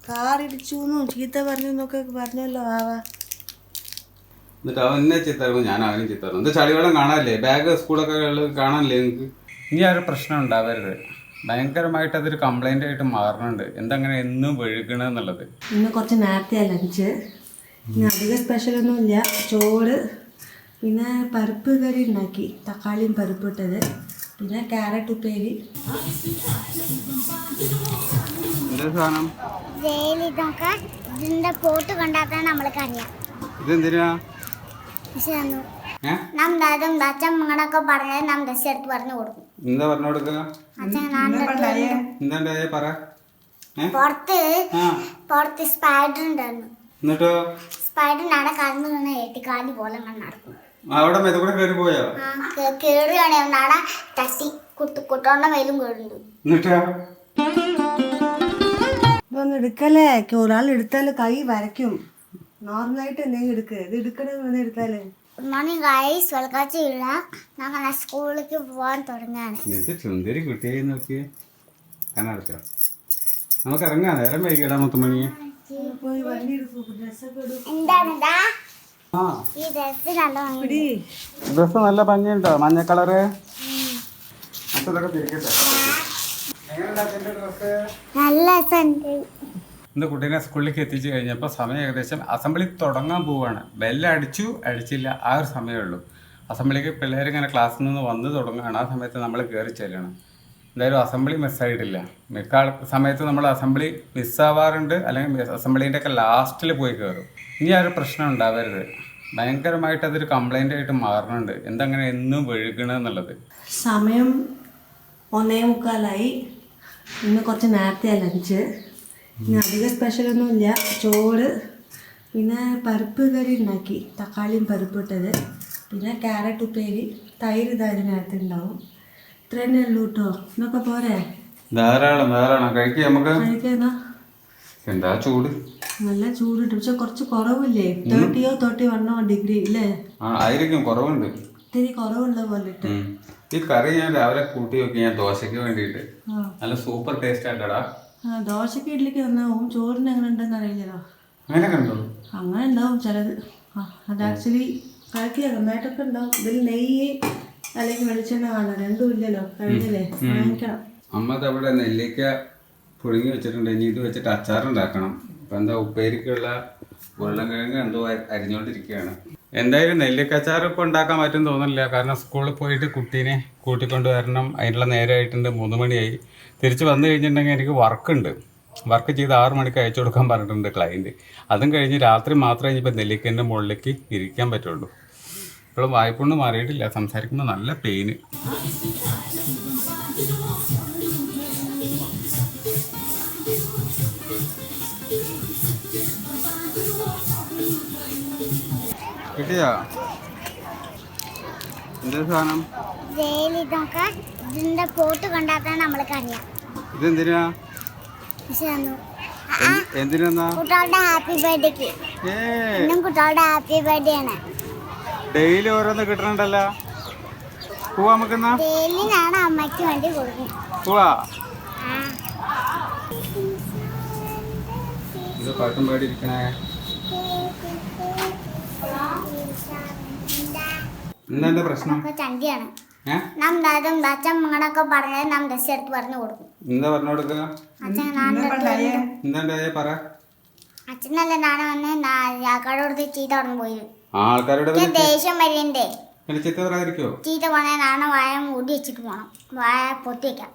കാറിടിച്ചു ചീത്ത പറഞ്ഞു എന്നൊക്കെ പറഞ്ഞല്ലോ ആവാ. എന്നിട്ട് അവൻ എന്നെ ചിത്തറും ഞാൻ അവനും ചിത്തറും. എന്താ ചളിവെള്ളം കാണാനില്ലേ? ബാഗ് സ്കൂളൊക്കെ കാണാനില്ലേ നിങ്ങൾക്ക്? ഇനി ആ ഒരു പ്രശ്നം ഉണ്ടാവരുത്. ഭയങ്കരമായിട്ട് അതൊരു കംപ്ലൈൻ്റ് ആയിട്ട് മാറുന്നുണ്ട്. എന്തങ്ങനെ എന്നും വെഴുകണമെന്നുള്ളത്. ഇന്ന് കുറച്ച് നേരത്തെ ലഞ്ച്. ഇന്ന് അധികം സ്പെഷ്യലൊന്നും ഇല്ല. ചോറ്, പിന്നെ പരിപ്പ് കറി ഉണ്ടാക്കി, തക്കാളിയും പരിപ്പിട്ടത്, പിന്നെ ക്യാരറ്റ് ഉപ്പേരി. എന്താ സാധനം? ഇതിന്റെ പോട്ട് കണ്ടാക്കാൻ നമ്മൾക്കറിയാം. ഇതെന്തിനാ? അച്ഛമ്മങ്ങളൊക്കെ പറഞ്ഞത് നാം ഡ്രസ് എടുത്ത് പറഞ്ഞു കൊടുക്കും. എന്താ പറഞ്ഞു കൊടുക്കുക? എന്താ പറ. പുറത്ത് സ്പൈഡർ ഉണ്ടായിരുന്നു. എന്നിട്ടോ? സ്പൈഡറിനാടെ കടന്നു നിന്ന് ഏട്ടിക്കാലി പോലെ നടക്കും. അവിടെ മെതുകൂടെ കയറി പോയോ? കേടുകയാണെ നാടെ തട്ടി കുട്ടോണ്ട മേലും കേടുണ്ട്. എന്നിട്ടോ? ഇതൊന്നും എടുക്കല്ലേ, ഒരാൾ എടുത്താൽ കൈ വരയ്ക്കും. നോർമലായിട്ട് എന്തെങ്കിലും എടുക്കുക, ഇത് എടുക്കണമെന്ന് എടുത്താലേ. Good morning guys, welcome to ഞങ്ങൾ സ്കൂളിലേക്ക് പോകാൻ തുടങ്ങാണ്. സുന്ദരി കുട്ടിയായി നോക്കി കണ്ണടച്ചോ. നമുക്ക് ഇറങ്ങാം, നേരം വൈകിടാ മുത്തുമണിയെ. എന്താണെടാ ഈ ഡ്രസ് നല്ല ഡ്രസ് നല്ല ഭംഗിയുണ്ടോ? മഞ്ഞ കളറ്. നല്ല ഇന്ന് കുട്ടീനെ സ്കൂളിലേക്ക് എത്തിച്ചു കഴിഞ്ഞപ്പോൾ സമയം ഏകദേശം അസംബ്ലി തുടങ്ങാൻ പോവുകയാണ്. ബെല്ലടിച്ചു അടിച്ചില്ല, ആ ഒരു സമയമേ ഉള്ളൂ. അസംബ്ലിക്ക് പിള്ളേരിങ്ങനെ ക്ലാസ്സിൽ നിന്ന് വന്ന് തുടങ്ങുകയാണ്. ആ സമയത്ത് നമ്മൾ കയറി ചെല്ലണം. എന്തായാലും അസംബ്ലി മിസ്സായിട്ടില്ല. മിക്ക സമയത്ത് നമ്മൾ അസംബ്ലി മിസ്സാവാറുണ്ട്, അല്ലെങ്കിൽ അസംബ്ലീൻ്റെ ഒക്കെ ലാസ്റ്റിൽ പോയി കയറും. ഇനി ആ ഒരു പ്രശ്നം ഉണ്ടാവരുത്. ഭയങ്കരമായിട്ട് അതൊരു കംപ്ലൈൻ്റ് ആയിട്ട് മാറുന്നുണ്ട്. എന്തങ്ങനെ എന്നും വെഴുകണമെന്നുള്ളത്. സമയം 1:45. ഇന്ന് കുറച്ച് നേരത്തെ ലഞ്ച്. ഇന്ന് അധികം സ്പെഷ്യലൊന്നും ഇല്ല. ചോറ്, പിന്നെ പരിപ്പ് കറി ഉണ്ടാക്കി, തക്കാളിയും പരിപ്പിട്ടത്, പിന്നെ ക്യാരറ്റ് ഉപ്പേരി, തൈര് ഇതിനകത്ത് ഉണ്ടാവും. ഇത്ര തന്നെ ഉള്ളൂ കേട്ടോ. ഇന്നൊക്കെ പോരെ? ധാരാളം കഴിക്കാം നമുക്ക്. കഴിക്കാന്നാ? എന്താ ചൂട്, നല്ല ചൂടിട്ട്. പക്ഷെ കുറച്ച് കുറവില്ലേ? 30-31 ഡിഗ്രി ഇല്ലേ? ആയിരിക്കും, കുറവുണ്ട്. ഇത്തിരി കുറവുള്ള പോലെ ഇട്ട്. ഈ കറി ഞാൻ രാവിലെ കൂട്ടി വെക്കി, ഞാൻ ദോശയ്ക്ക് വേണ്ടിയിട്ട്. നല്ല സൂപ്പർ ടേസ്റ്റ് ആയിട്ടാടാ. ദോശക്ക് ഇഡ്ലിക്ക് നന്നാവും. ചോറിന് എങ്ങനെ ഉണ്ടെന്ന് അറിയില്ലല്ലോ. അങ്ങനെ കണ്ടോ? അങ്ങനെ ഉണ്ടാവും ചിലത്. അത് ആക്ച്വലി കഴിക്കുക നന്നായിട്ടൊക്കെ ഉണ്ടാവും. ഇതിൽ നെയ്യ് അല്ലെങ്കിൽ വെളിച്ചെണ്ണ കാണാം, രണ്ടും ഇല്ലല്ലോ. കഴിഞ്ഞല്ലേ, വാങ്ങിക്കണം. അമ്മ അവിടെ നെല്ലിക്ക പുഴുങ്ങി വെച്ചിട്ടുണ്ട്. ഇനി ഇത് വെച്ചിട്ട് അച്ചാറുണ്ടാക്കണം. ഇപ്പം എന്താ ഉപ്പേരിക്കുള്ള ഉരുളക്കിഴങ്ങ് എന്തോ അരിഞ്ഞുകൊണ്ടിരിക്കുകയാണ്. എന്തായാലും നെല്ലിക്കച്ചാർ ഇപ്പോൾ ഉണ്ടാക്കാൻ പറ്റും തോന്നുന്നില്ല. കാരണം സ്കൂളിൽ പോയിട്ട് കുട്ടീനെ കൂട്ടിക്കൊണ്ട് വരണം. അതിനുള്ള നേരമായിട്ടുണ്ട്. 3 മണിയായി. തിരിച്ച് വന്നു കഴിഞ്ഞിട്ടുണ്ടെങ്കിൽ എനിക്ക് വർക്ക് ചെയ്ത് 6 മണിക്ക് അയച്ചു കൊടുക്കാൻ പറഞ്ഞിട്ടുണ്ട് ക്ലയൻറ്റ്. അതും കഴിഞ്ഞ് രാത്രി മാത്രമേ ഇനിയിപ്പോൾ നെല്ലിക്കൻ്റെ മുകളിലേക്ക് ഇരിക്കാൻ പറ്റുള്ളൂ. ഇപ്പോഴും വായ്പൊന്നും മാറിയിട്ടില്ല. സംസാരിക്കുമ്പോൾ നല്ല പെയിന്. കിട്ടിയാ? എന്താ സാധനം? ഇതിന്റെ പോട്ട് കണ്ടാക്കാൻ നമ്മൾക്കറിയാം. ഇതെന്തിനാ? എന്തിനാ? കുട്ടികളുടെ ഹാപ്പി ബർത്ത്ഡേക്ക്. കുട്ടികളുടെ ഹാപ്പി ബർത്ത്ഡേ ആണ്. ഡെയിലി ഓരോന്ന് കിട്ടണുണ്ടല്ലോ. പോവാ നമുക്കെന്നാ? ഡെയിലി ഞാൻ അമ്മയ്ക്ക് വേണ്ടി കൊടുക്കും. പോവാ. ഇത് പാട്ടും പാടി ഇരിക്കണേ. എന്താ പ്രശ്നം? ചണ്ടിയാണ്. അച്ഛമ്മങ്ങളൊക്കെ പറഞ്ഞത് നാം ഡ്രസ് എടുത്ത് പറഞ്ഞു കൊടുക്കും. എന്താ പറഞ്ഞു കൊടുക്കുക? എന്താ പറ. അച്ഛനല്ല നാളെ വന്ന് ആൾക്കാരോട് ചീത്ത പറഞ്ഞു പോയി. ആൾക്കാരോട് ദേഷ്യം വരണ്ടേ? ചീത്ത പറഞ്ഞാൽ നാളെ വായ മൂടി വെച്ചിട്ട് പോണം. വായ പൊത്തി വെക്കാം.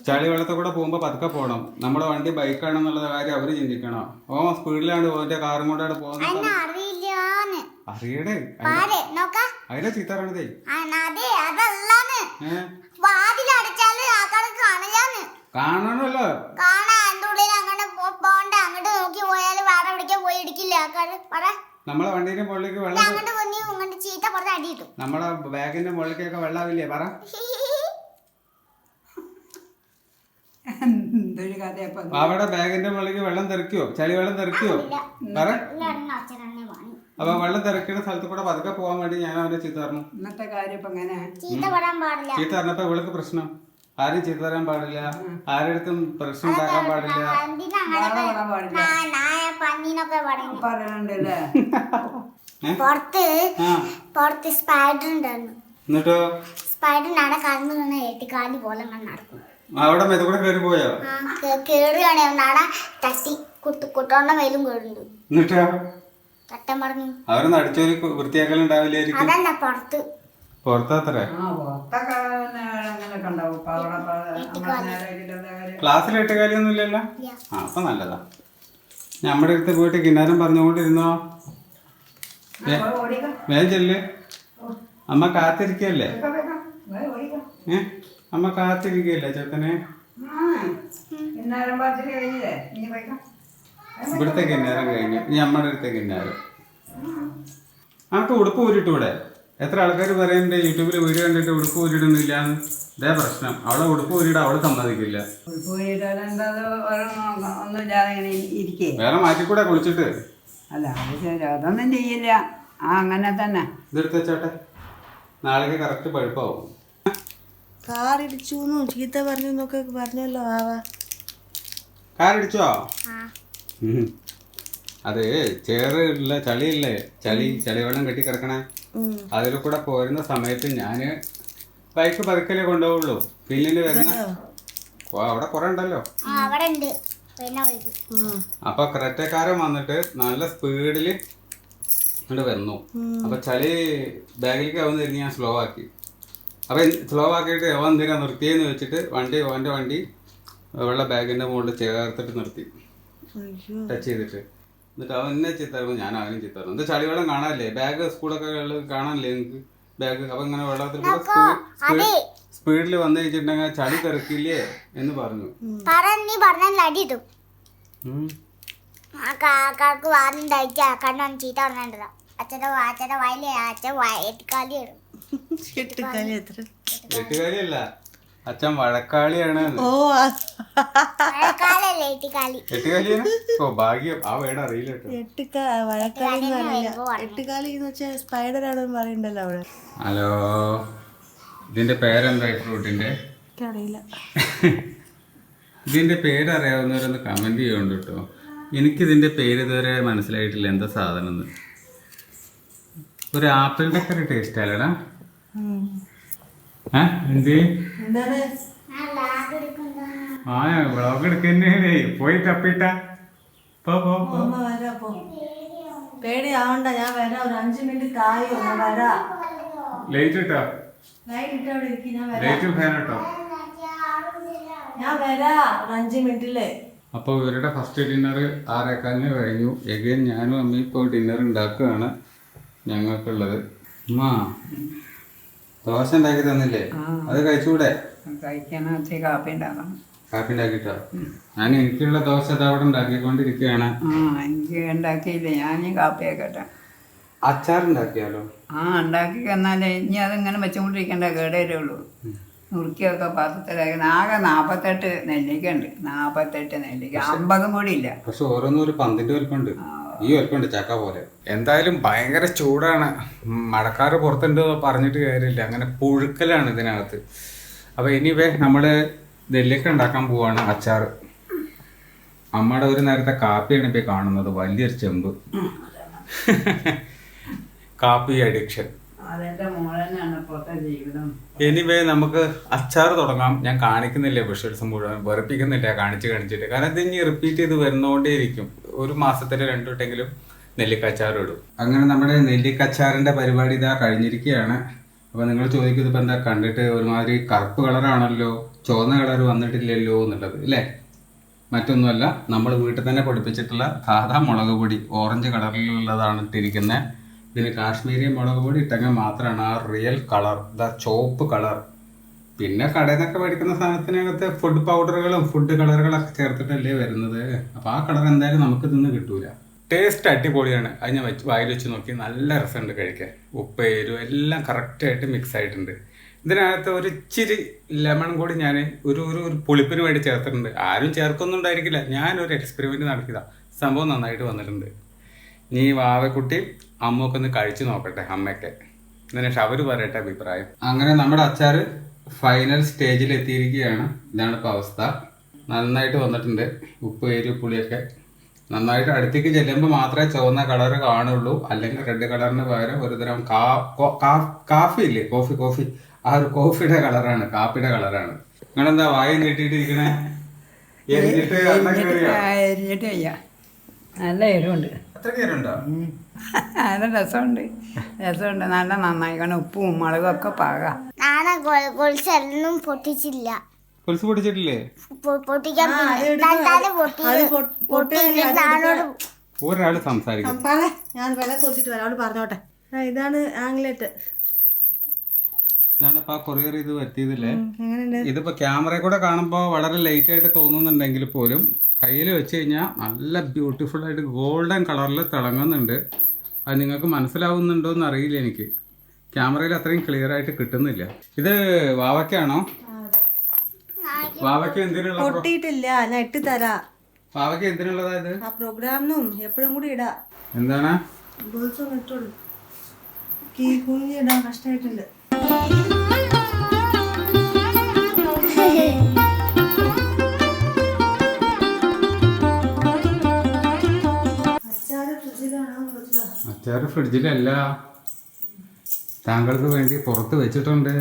ചളി വെള്ളത്തെ കൂടെ പോകുമ്പോ പതുക്കെ പോകണം. നമ്മുടെ വണ്ടി ബൈക്കാണെന്നുള്ള കാര്യം അവര് ചിന്തിക്കണം. ഓ സ്പീഡിലാണ് ഓന്റെ കാറും കൊണ്ടാണ് പോകുന്നത്. അറിയടേ അതിനെ ചീത്ത പറയണതേ. കാണണല്ലോ. നമ്മളെ വണ്ടീന്റെ മുകളിലേക്ക് വെള്ളം, നമ്മളെ ബാഗിന്റെ മുകളിലേക്കൊക്കെ വെള്ളാവില്ലേ? പറ. അവിടെ ബാഗിന്റെ മുകളിലേക്ക് വെള്ളം തെറിക്കുവോ? ചളി വെള്ളം തെറിക്കുവോ? പറ. അപ്പൊ വെള്ളം തെറിക്കുന്ന സ്ഥലത്ത് കൂടെ പതുക്കെ പോകാൻ വേണ്ടി ഞാൻ അവനെ ചീത്ത പറഞ്ഞു. ചീത്ത പറഞ്ഞപ്പോ ഇവൾക്ക് പ്രശ്നം. ആരും ചീത്ത പറയാൻ പാടില്ല, ആരടുത്തും പ്രശ്നം ഉണ്ടാക്കാൻ പാടില്ല. പന്നീനൊക്കെ പറയണ്ടല്ലേ? പുറത്ത് സ്പൈഡർ ഉണ്ടായിരുന്നു. എന്നിട്ടോ സ്പൈഡറിനാണ് കടന്നു നിന്ന് എട്ടിക്കാലി പോലെ നടക്കും. അവിടെ മെതുകൂടെ കയറി പോയോ? കേടുകയാണ് നാടെ തട്ടി കുട്ടോണ്ട മേലും കേടുണ്ട്. എന്നിട്ടോ തട്ടം പറഞ്ഞു അവരൊന്നും അടിച്ചോരി വൃത്തിയാക്കലുണ്ടാവില്ലായിരിക്കും. അതല്ല പുറത്തത്രേ പുറത്തൊക്കെ അങ്ങനെയൊക്കെ ഉണ്ടാവും. ക്ലാസ്സിൽ എട്ടുകാലിയൊന്നും ഇല്ലല്ലോ. ആ അപ്പൊ നല്ലതാ. നമ്മുടെ അടുത്ത് പോയിട്ട് കിന്നാരം പറഞ്ഞുകൊണ്ടിരുന്നോ? വേഗം ചെല്ല്, അമ്മ കാത്തിരിക്കല്ലേ. അമ്മ കാത്തിരിക്കല്ലേ ചേട്ടനെ. ഇവിടുത്തെ കിന്നാരം കഴിഞ്ഞു, ഇനി അമ്മയുടെ അടുത്ത കിന്നാരം. നമുക്ക് ഉടുപ്പ് ഊരിട്ടൂടെ? എത്ര ആൾക്കാർ പറയുന്നുണ്ട് യൂട്യൂബിൽ വീഡിയോ കണ്ടിട്ട് ഉടുപ്പ് ഊരിടുന്നില്ലാന്ന്. ഇതേ പ്രശ്നം, അവളെ ഉടുപ്പ് ഊരിടാൻ അവള് സമ്മതിക്കില്ല. വേറെ മാറ്റിക്കൂടെ കുളിച്ചിട്ട്? അല്ല അത് ശരി, അതൊന്നും ചെയ്യില്ല. അങ്ങനെ തന്നെ ഇതെടുത്ത് വെച്ചോട്ടെ, നാളേക്ക് കറക്റ്റ് പഴുപ്പാവും. കാറിടിച്ചു ചീത്ത പറഞ്ഞു എന്നൊക്കെ പറഞ്ഞല്ലോ. കാറിടിച്ചോ? അത് ചേറുള്ള ചളിയില്ലേ, ചളിവെള്ളം കെട്ടി കിടക്കണേ, അതിൽ കൂടെ പോരുന്ന സമയത്ത് ഞാന് ബൈക്ക് പതുക്കലേ കൊണ്ടുപോകുള്ളൂ. പിന്നില് വരുന്ന അവിടെ കുറെ ഉണ്ടല്ലോ. അപ്പൊ ക്രെറ്റക്കാരൻ വന്നിട്ട് നല്ല സ്പീഡില് ഇങ്ങോട്ട് വന്നു. അപ്പൊ ചളി ബാഗിലേക്ക് അവൻ തിരിഞ്ഞ് ഞാൻ സ്ലോ ആക്കി. അപ്പൊ സ്ലോ ആക്കിയിട്ട് അവൻ എന്തിനാ നിർത്തിയെന്ന് വെച്ചിട്ട് അവന്റെ വണ്ടി വെള്ള ബാഗിന്റെ മുകളിൽ ചേർത്തിട്ട് നിർത്തി, ടച്ച് ചെയ്തിട്ട്. എന്നിട്ട് അവൻ എന്നെ ചിത്തറും, ഞാൻ അവനും ചിത്തറും. എന്താ ചളി വെള്ളം കാണാനില്ലേ? ബാഗ് സ്കൂളൊക്കെ കാണാനില്ലേ നിങ്ങൾക്ക് ബാഗ്? അപ്പൊ ഇങ്ങനെ വെള്ളത്തിൽ കൂടെ സ്പീഡിൽ വന്നു കഴിഞ്ഞിട്ടുണ്ടെങ്കിൽ ചളി തെറിക്കില്ലേ എന്ന് പറഞ്ഞു. എട്ടുകാലിയല്ല, അച്ഛൻ വഴക്കാളിയാണ്. എട്ടുകാലിയാണ്. ഓ ഭാഗ്യം, ആ വേട അറിയില്ല കേട്ടോ. സ്പൈഡറാണെന്ന് പറയണ്ടല്ലോ അവിടെ. ഹലോ, ഇതിന്റെ പേരെന്താ ഫ്രൂട്ടിന്റെ? അറിയില്ല. ഇതിന്റെ പേരറിയാവുന്നവരൊന്ന് കമന്റ് ചെയ്യുന്നുണ്ട് കേട്ടോ. എനിക്കിതിന്റെ പേര് ഇതുവരെ മനസ്സിലായിട്ടില്ല, എന്താ സാധനം എന്ന്. ഒരു ആപ്പിളിന്റെ ഒക്കെ ഒരു ടേസ്റ്റ് അല്ലടാ. എന്ത് ആ വ്ളോഗ് എടുക്കുന്നേ, പോയി തപ്പിട്ട പേടിയാവണ്ട, ഞാൻ വരാം. ഒരു 5 മിനിറ്റ് തായോ, ഞാൻ വരാം. ലൈറ്റ് ഇട്ടോ, ലൈറ്റ് ഫാൻ ഇട്ടോ, ഞാൻ വരാം ഒരു 5 മിനിറ്റില്. അപ്പോൾ ഇവരുടെ ഫസ്റ്റ് ഡിന്നർ 6:15 കഴിഞ്ഞു. എഗൈൻ ഞാനും അമ്മയും ഇപ്പോൾ ഡിന്നർ ഉണ്ടാക്കുകയാണ് ഞങ്ങൾക്കുള്ളത്. ദോശ ഉണ്ടാക്കി തന്നില്ലേ, അത് കഴിച്ചുകൂടെ? കഴിക്കാനകത്ത് കാപ്പി ഉണ്ടാക്കണം. കാപ്പി ഉണ്ടാക്കിട്ടോ? ഞാൻ എനിക്കുള്ള ദോശ അവിടെ ഉണ്ടാക്കിക്കൊണ്ടിരിക്കുകയാണ്. എനിക്ക് ഉണ്ടാക്കിയില്ലേ, ഞാൻ കാപ്പി ആക്കട്ടെ. അച്ചാർ ഉണ്ടാക്കിയാലോ? ഉണ്ടാക്കി എന്നാലേ ഇനി അതിങ്ങനെ വെച്ചുകൊണ്ടിരിക്കേണ്ട, കേടേ ഉള്ളൂ. നുറുക്കിയൊക്കെ പാത്രത്തിലാക്കി. ആകെ 48 നെല്ലിക്ക ഉണ്ട്. 48 നെല്ലിക്ക, 50 കൂടി ഇല്ല. പക്ഷെ ഓരോന്നും ഒരു പന്തിന്റെ വലുപ്പമുണ്ട്, ഈ വലുപ്പമുണ്ട് ചക്ക പോലെ. എന്തായാലും ഭയങ്കര ചൂടാണ്. മഴക്കാറ് പുറത്തുണ്ട് പറഞ്ഞിട്ട് കാര്യമില്ല, അങ്ങനെ പുഴുക്കലാണ് ഇതിനകത്ത്. അപ്പൊ ഇനിവേ നമ്മള് നെല്ലിക്ക ഉണ്ടാക്കാൻ പോവാണ്, അച്ചാർ. അമ്മയുടെ ഒരു നേരത്തെ കാപ്പിയാണ് ഇപ്പൊ കാണുന്നത്, വലിയൊരു ചെമ്പ്. കാപ്പി അഡിക്ഷൻ. എനിവേ നമുക്ക് അച്ചാർ തുടങ്ങാം. ഞാൻ കാണിക്കുന്നില്ല വിഷ്വൽസ് മുഴുവൻ, വെറുപ്പിക്കുന്നില്ല കാണിച്ചിട്ട്. കാരണം ഇത് ഇനി റിപ്പീറ്റ് ചെയ്ത് വരുന്നോണ്ടേയിരിക്കും. ഒരു മാസത്തിൽ 2 വട്ടെങ്കിലും നെല്ലിക്കച്ചാർ ഇടും. അങ്ങനെ നമ്മുടെ നെല്ലിക്കച്ചാറിന്റെ പരിപാടി ഇതാ കഴിഞ്ഞിരിക്കുകയാണ്. അപ്പൊ നിങ്ങൾ ചോദിക്കുന്നത് ഇപ്പൊ എന്താ കണ്ടിട്ട് ഒരുമാതിരി കറുപ്പ് കളറാണല്ലോ, ചുവന്ന കളർ വന്നിട്ടില്ലല്ലോ എന്നുള്ളത് അല്ലേ? മറ്റൊന്നുമല്ല, നമ്മൾ വീട്ടിൽ തന്നെ പൊടിപ്പിച്ചിട്ടുള്ള സാധാ മുളക് പൊടി ഓറഞ്ച് കളറിലുള്ളതാണ് ഇട്ടിരിക്കുന്നത്. ഇതിന് കാശ്മീരി മുളക് പൊടി ഇട്ടെങ്കിൽ മാത്രമാണ് ആ real colour, the chop colour. പിന്നെ കടയിൽ നിന്നൊക്കെ മേടിക്കുന്ന സാധനത്തിനകത്ത് ഫുഡ് പൗഡറുകളും ഫുഡ് കളറുകളൊക്കെ ചേർത്തിട്ടല്ലേ വരുന്നത്. അപ്പോൾ ആ കളർ എന്തായാലും നമുക്ക് ഇതൊന്നും കിട്ടൂല. ടേസ്റ്റ് അടിപൊളിയാണ്. അത് ഞാൻ വായിൽ വെച്ച് നോക്കി, നല്ല രസമുണ്ട് കഴിക്കാൻ. ഉപ്പ് എരിവ് എല്ലാം കറക്റ്റായിട്ട് മിക്സ് ആയിട്ടുണ്ട്. ഇതിനകത്ത് ഒരു ഇച്ചിരി ലെമൺ കൂടി ഞാൻ ഒരു പുളിപ്പിന് വേണ്ടി ചേർത്തിട്ടുണ്ട്. ആരും ചേർക്കൊന്നും ഉണ്ടായിരിക്കില്ല, ഞാനൊരു എക്സ്പെരിമെൻറ്റ് നടത്തിയതാണ്. സംഭവം നന്നായിട്ട് വന്നിട്ടുണ്ട്. നീ വാവക്കുട്ടി അമ്മൊക്കെ ഒന്ന് കഴിച്ചു നോക്കട്ടെ, അമ്മയൊക്കെ. എന്നിട്ട് അവർ പറയട്ടെ അഭിപ്രായം. അങ്ങനെ നമ്മുടെ അച്ചാർ ഫൈനൽ സ്റ്റേജിൽ എത്തിയിരിക്കുകയാണ്. ഇതാണ് ഇപ്പോൾ അവസ്ഥ. നന്നായിട്ട് വന്നിട്ടുണ്ട്. ഉപ്പ് എരി പുളിയൊക്കെ നന്നായിട്ട് അടുത്തേക്ക് ചെല്ലുമ്പോൾ മാത്രമേ ചുവന്ന കളർ കാണുള്ളൂ. അല്ലെങ്കിൽ റെഡ് കളറിന് പകരം ഒരു തരം കാഫി ഇല്ലേ, കോഫി ആ ഒരു കോഫിയുടെ കളറാണ്, കാപ്പിയുടെ കളറാണ്. നിങ്ങളെന്താ വായ നീട്ടിയിട്ടിരിക്കണേ? എരിഞ്ഞിട്ട് എരിഞ്ഞിട്ട് വയ്യ. നല്ല എരിവുണ്ട്. അത്രയ്ക്ക് എരിവുണ്ടോ? നല്ല രസമുണ്ട്. നല്ല നന്നായിക്കണം. ഉപ്പും മുളകും ഒക്കെ പാകാം. നാണ കൊളിച്ചെല്ലാം പൊട്ടിച്ചില്ല. കൊലുസ് പൊടിച്ചിട്ടില്ലേ? പൊട്ടിക്കാൻ ഒരാള് സംസാരിക്കും. ഞാൻ വില കൊടുത്തിട്ട് വരാം, അവള് പറഞ്ഞോട്ടെ. ഇതാണ് ആംഗ്ലേറ്റ്. ഇതാണ് ഇപ്പൊ ആ കൊറിയർ ഇത് പറ്റിയതില്ലേ. എങ്ങനെയുണ്ട്? ഇതിപ്പോ ക്യാമറയിൽ കൂടെ കാണുമ്പോൾ വളരെ ലൈറ്റ് ആയിട്ട് തോന്നുന്നുണ്ടെങ്കിൽ പോലും കയ്യിൽ വെച്ച് കഴിഞ്ഞാൽ നല്ല ബ്യൂട്ടിഫുൾ ആയിട്ട് ഗോൾഡൻ കളറിൽ തിളങ്ങുന്നുണ്ട്. അത് നിങ്ങൾക്ക് മനസ്സിലാവുന്നുണ്ടോ എന്ന് അറിയില്ല എനിക്ക്. ക്യാമറയിൽ അത്രയും ക്ലിയർ ആയിട്ട് കിട്ടുന്നില്ല. ഇത് വാവയ്ക്കാണോ? വാവയ്ക്ക് എന്തിനുള്ള? പൊട്ടിയിട്ടില്ല, ഞാൻ ഇട്ട് തരാം. വാവയ്ക്ക് എന്തിനുള്ളതാ ഇത്? ആ പ്രോഗ്രാമിനും എപ്പോഴും കൂടി ഇടാ. എന്താണ്? ഗോൾസും ഇട്ടോളൂ. കുഞ്ഞി ഇടാൻ കഷ്ടമായിട്ടുണ്ട്. അച്ചാറ് ഫ്രിഡ്ജിലല്ല, താങ്കൾക്ക് വേണ്ടി പുറത്ത് വെച്ചിട്ടുണ്ട്.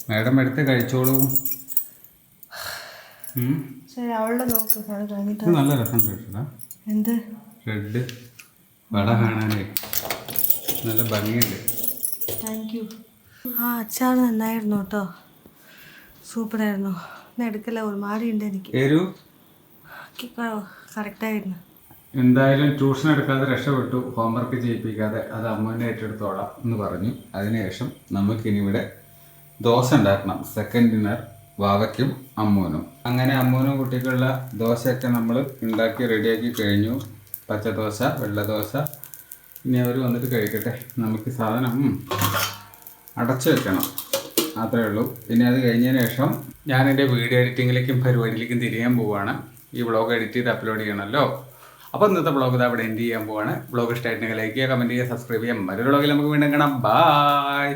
മാഡം എടുത്ത് കഴിച്ചോളൂ. ശരി, അവളുടെ നോക്ക്. അത് കഴിഞ്ഞിട്ട് ഇത് നല്ല രസമുണ്ട് കേട്ടോ. എന്ത് റെഡ് വട കാണാനേ നല്ല ഭംഗിയുണ്ട്. Thank you. ആ അച്ചാർ നന്നായിരുന്നു കേട്ടോ, സൂപ്പറായിരുന്നു. ഞാൻ എടുക്കല, ഒരു മാറി ഉണ്ട് എനിക്ക്. കറക്റ്റായിരുന്നു. എന്തായാലും ട്യൂഷൻ എടുക്കാതെ രക്ഷപ്പെട്ടു. ഹോംവർക്ക് ചെയ്യിപ്പിക്കാതെ അത് അമ്മൂനെ ഏറ്റെടുത്തോളാം എന്ന് പറഞ്ഞു. അതിനുശേഷം നമുക്കിനി ഇവിടെ ദോശ ഉണ്ടാക്കണം. സെക്കൻഡ് ഡിന്നർ വാവയ്ക്കും അമ്മൂനും. അങ്ങനെ അമ്മൂനും കുട്ടിക്കുള്ള ദോശയൊക്കെ നമ്മൾ ഉണ്ടാക്കി റെഡിയാക്കി കഴിഞ്ഞു. പച്ചദോശ, വെള്ളദോശ. ഇനി അവർ വന്നിട്ട് കഴിക്കട്ടെ. നമുക്ക് സാധനം അടച്ചു വെക്കണം, അത്രേ ഉള്ളൂ. പിന്നെ അത് കഴിഞ്ഞതിന് ശേഷം ഞാൻ എൻ്റെ വീഡിയോ എഡിറ്റിങ്ങിലേക്കും പരിപാടിയിലേക്കും തിരിയാൻ പോവുകയാണ്. ഈ വ്ളോഗ് എഡിറ്റ് ചെയ്ത് അപ്ലോഡ് ചെയ്യണമല്ലോ. അപ്പോൾ ഇന്നത്തെ വ്ളോഗ് ഇത് അവിടെ എൻഡ് ചെയ്യാൻ പോവാണ്. വ്ളോഗ് ഇഷ്ടമായിട്ടുണ്ടെങ്കിൽ ലൈക്ക് ചെയ്യുക, കമൻറ്റ് ചെയ്യുക, സബ്സ്ക്രൈബ് ചെയ്യാം. മറ്റൊരു വ്ളോഗിൽ നമുക്ക് വീണ്ടും കാണാം. ബായ്.